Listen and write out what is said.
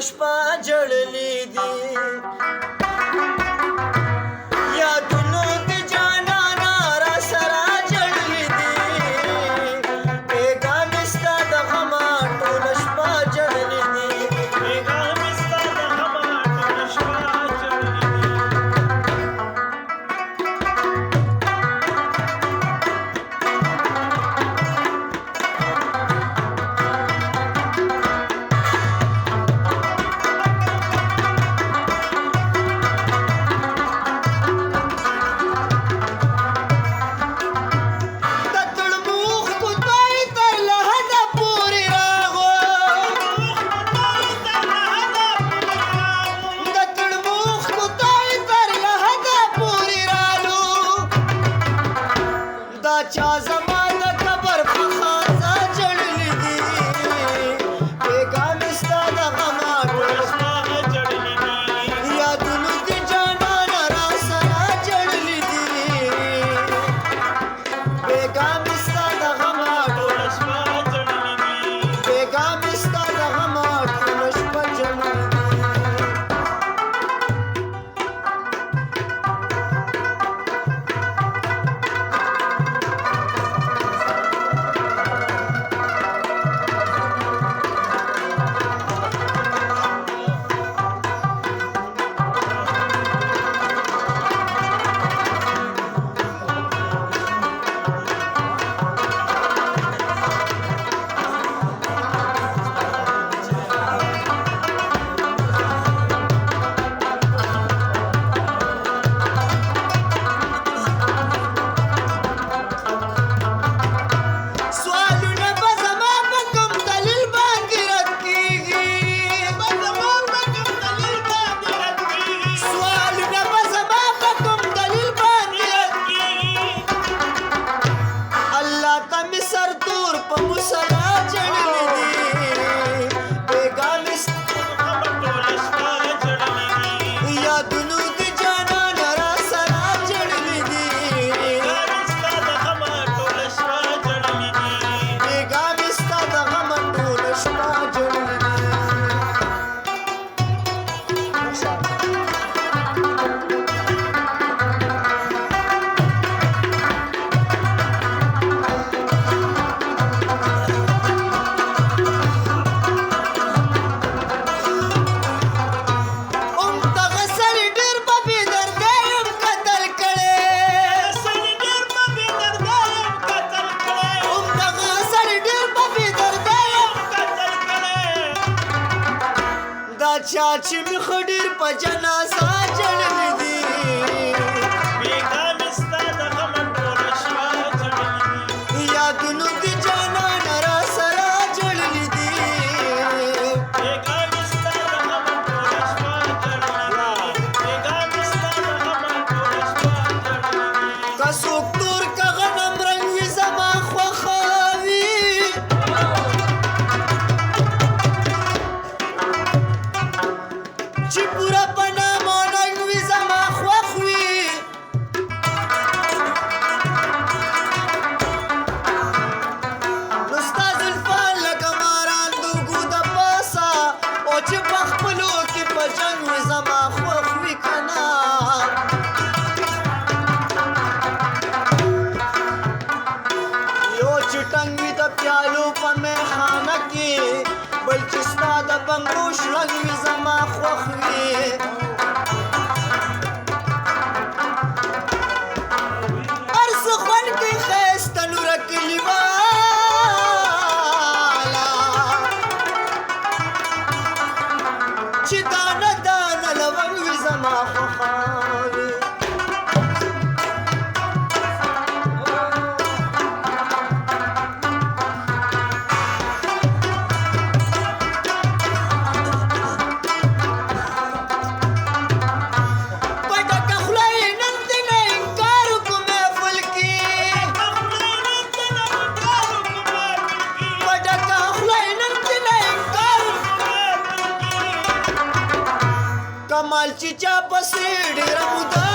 شپه جړلې دي یادونو د جانانا را سره جړلې دي پیغام ستا د غمه ټوله شپه جړلې دي پیغام ستا د غمه ټوله شپه جړلې دي چا زما د قبر په خازه جړلې دي پیغام ستا د غمه ټوله شپه جړلې دي یادونو د جانانا را سره جړلې دي پیغام ستا د غمه ټوله شپه جړلې دي پیغام ستا د غمه ټوله شپه جړلې دي چا چې مې خډیر په جنازه جړلې دي پیغام ستا د غمه ټوله شپه جړلې دي یادونو د جانانا را سره جړلې دي پیغام ستا د غمه ټوله شپه جړلې دي پیغام ستا د غمه ټوله شپه جړلې دي که څوک تور که غنم رنګ وي زما خوښه وي چې پوره په نامه رنګ وي زما خوښ وي نو ستا زلفان لکه ماران د اوږو د پاسه او چې په خپلو کې په جنګ وي زما خوښ وي که نه یو چې ټنګ وي د پیالو په میخانه کې بل چې ستا د بنګو شرنګ وي زما خوښ وي هر څه خوند کوي ښایسته نوره کلیواله چې دانه دانه لونګ وي زما خوښه وي کمال چې چا پسې ډېره موده